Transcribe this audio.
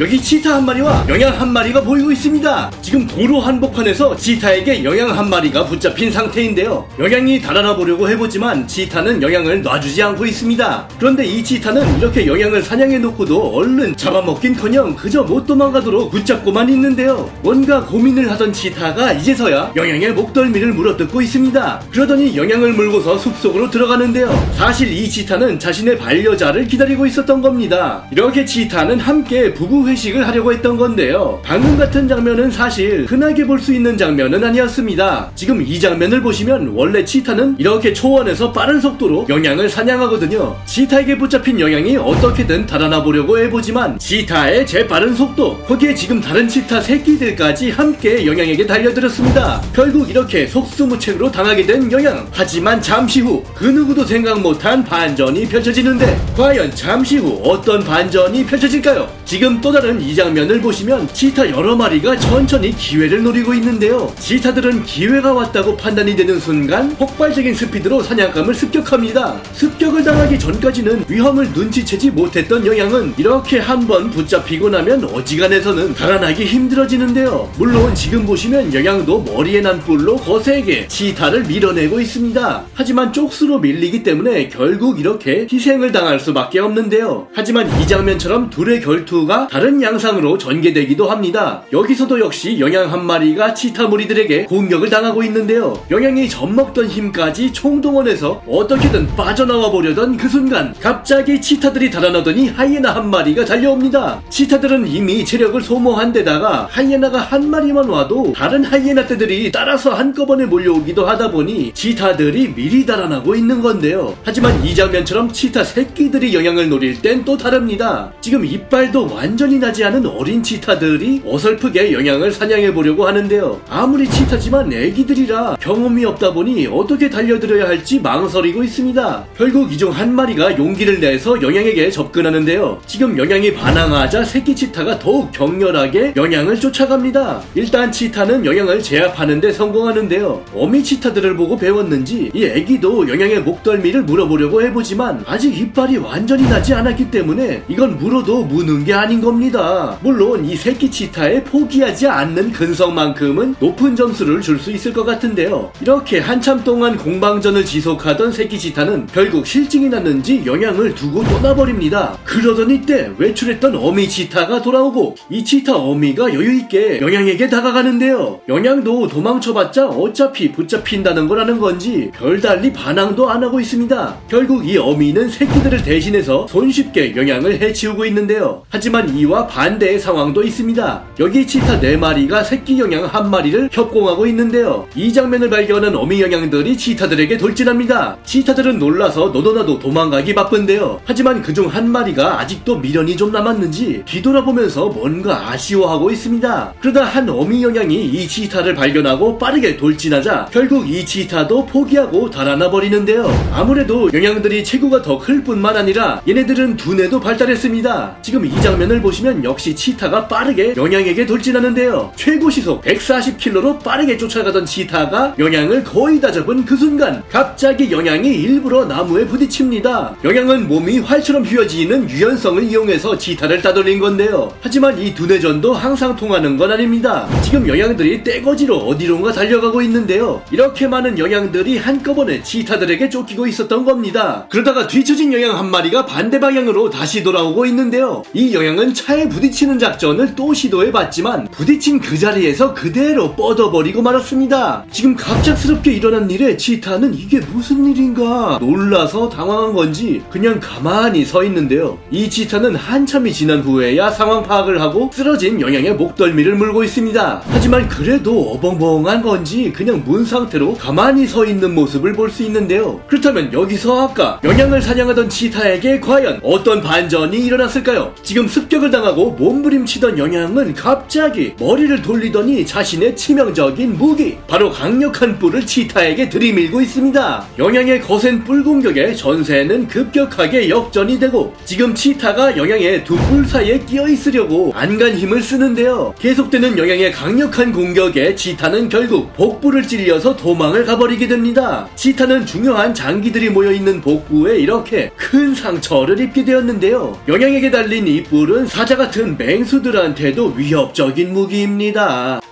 여기 치타 한 마리와 영양 한 마리가 보이고 있습니다. 지금 도로 한복판에서 치타에게 영양 한 마리가 붙잡힌 상태인데요. 영양이 달아나 보려고 해보지만 치타는 영양을 놔주지 않고 있습니다. 그런데 이 치타는 이렇게 영양을 사냥해 놓고도 얼른 잡아먹긴커녕 그저 못 도망가도록 붙잡고만 있는데요. 뭔가 고민을 하던 치타가 이제서야 영양의 목덜미를 물어뜯고 있습니다. 그러더니 영양을 물고서 숲속으로 들어가는데요. 사실 이 치타는 자신의 반려자를 기다리고 있었던 겁니다. 이렇게 치타는 함께 부부 회식을 하려고 했던 건데요. 방금 같은 장면은 사실 흔하게 볼 수 있는 장면은 아니었습니다. 지금 이 장면을 보시면 원래 치타는 이렇게 초원에서 빠른 속도로 영양을 사냥하거든요. 치타에게 붙잡힌 영양이 어떻게든 달아나 보려고 해보지만 치타의 재빠른 속도, 거기에 지금 다른 치타 새끼들까지 함께 영양에게 달려들었습니다. 결국 이렇게 속수무책으로 당하게 된 영양. 하지만 잠시 후 그 누구도 생각 못한 반전이 펼쳐지는데 과연 잠시 후 어떤 반전이 펼쳐질까요? 지금 또 다른 이 장면을 보시면 치타 여러 마리가 천천히 기회를 노리고 있는데요. 치타들은 기회가 왔다고 판단이 되는 순간 폭발적인 스피드로 사냥감을 습격합니다. 습격을 당하기 전까지는 위험을 눈치채지 못했던 영양은 이렇게 한번 붙잡히고 나면 어지간해서는 달아나기 힘들어지는데요. 물론 지금 보시면 영양도 머리에 난 뿔로 거세게 치타를 밀어내고 있습니다. 하지만 쪽수로 밀리기 때문에 결국 이렇게 희생을 당할 수밖에 없는데요. 하지만 이 장면처럼 둘의 결투가 다른 양상으로 전개되기도 합니다. 여기서도 역시 영양 한 마리가 치타 무리들에게 공격을 당하고 있는데요. 영양이 젖먹던 힘까지 총동원해서 어떻게든 빠져나와 보려던 그 순간 갑자기 치타들이 달아나더니 하이에나 한 마리가 달려옵니다. 치타들은 이미 체력을 소모한 데다가 하이에나가 한 마리만 와도 다른 하이에나 떼들이 따라서 한꺼번에 몰려오기도 하다 보니 치타들이 미리 달아나고 있는 건데요. 하지만 이 장면처럼 치타 새끼들이 영양을 노릴 땐 또 다릅니다. 지금 이빨도 완전히 나지 않은 어린 치타들이 어설프게 영양을 사냥해 보려고 하는데요. 아무리 치타지만 애기들이라 경험이 없다 보니 어떻게 달려들어야 할지 망설이고 있습니다. 결국 이 중 한 마리가 용기를 내서 영양에게 접근하는데요. 지금 영양이 반항하자 새끼 치타가 더욱 격렬하게 영양을 쫓아갑니다. 일단 치타는 영양을 제압하는 데 성공하는데요. 어미 치타들을 보고 배웠는지 이 애기도 영양의 목덜미를 물어보려고 해보지만 아직 이빨이 완전히 나지 않았기 때문에 이건 물어도 무는 게 아닌 겁니다. 물론 이 새끼 치타에 포기하지 않는 근성만큼은 높은 점수를 줄 수 있을 것 같은데요. 이렇게 한참 동안 공방전을 지속하던 새끼 치타는 결국 실증이 났는지 영양을 두고 떠나버립니다. 그러던 이때 외출했던 어미 치타가 돌아오고 이 치타 어미가 여유있게 영양에게 다가가는데요. 영양도 도망쳐봤자 어차피 붙잡힌다는 거라는 건지 별달리 반항도 안 하고 있습니다. 결국 이 어미는 새끼들을 대신해서 손쉽게 영양을 해치우고 있는데요. 하지만 이와 반대의 상황도 있습니다. 여기 치타 4마리가 새끼 영양 1마리를 협공하고 있는데요. 이 장면을 발견한 어미 영양들이 치타들에게 돌진합니다. 치타들은 놀라서 너도나도 도망가기 바쁜데요. 하지만 그중 1마리가 아직도 미련이 좀 남았는지 뒤돌아보면서 뭔가 아쉬워하고 있습니다. 그러다 한 어미 영양이 이 치타를 발견하고 빠르게 돌진하자 결국 이 치타도 포기하고 달아나 버리는데요. 아무래도 영양들이 체구가 더 클 뿐만 아니라 얘네들은 두뇌도 발달했습니다. 지금 이 장면을 보시면 역시 치타가 빠르게 영양에게 돌진하는데요. 최고 시속 140km로 빠르게 쫓아가던 치타가 영양을 거의 다 잡은 그 순간 갑자기 영양이 일부러 나무에 부딪힙니다. 영양은 몸이 활처럼 휘어지는 유연성을 이용해서 치타를 따돌린 건데요. 하지만 이 두뇌전도 항상 통하는 건 아닙니다. 지금 영양들이 떼거지로 어디론가 달려가고 있는데요. 이렇게 많은 영양들이 한꺼번에 치타들에게 쫓기고 있었던 겁니다. 그러다가 뒤처진 영양 한 마리가 반대 방향으로 다시 돌아오고 있는데요. 이 영양은 차에 부딪히는 작전을 또 시도해봤지만 부딪힌 그 자리에서 그대로 뻗어버리고 말았습니다. 지금 갑작스럽게 일어난 일에 치타는 이게 무슨 일인가 놀라서 당황한 건지 그냥 가만히 서 있는데요. 이 치타는 한참이 지난 후에야 상황 파악을 하고 쓰러진 영양의 목덜미를 물고 있습니다. 하지만 그래도 어벙벙한 건지 그냥 문 상태로 가만히 서 있는 모습을 볼 수 있는데요. 그렇다면 여기서 아까 영양을 사냥하던 치타에게 과연 어떤 반전이 일어났을까요? 지금 습격을 당하고 몸부림치던 영양은 갑자기 머리를 돌리더니 자신의 치명적인 무기 바로 강력한 뿔을 치타에게 들이밀고 있습니다. 영양의 거센 뿔 공격에 전세는 급격하게 역전이 되고 지금 치타가 영양의 두 뿔 사이에 끼어 있으려고 안간 힘을 쓰는데요. 계속되는 영양의 강력한 공격에 치타는 결국 복부를 찔려서 도망을 가버리게 됩니다. 치타는 중요한 장기들이 모여있는 복부에 이렇게 큰 상처를 입게 되었는데요. 영양에게 달린 이 뿔은 사자 같은 맹수들한테도 위협적인 무기입니다.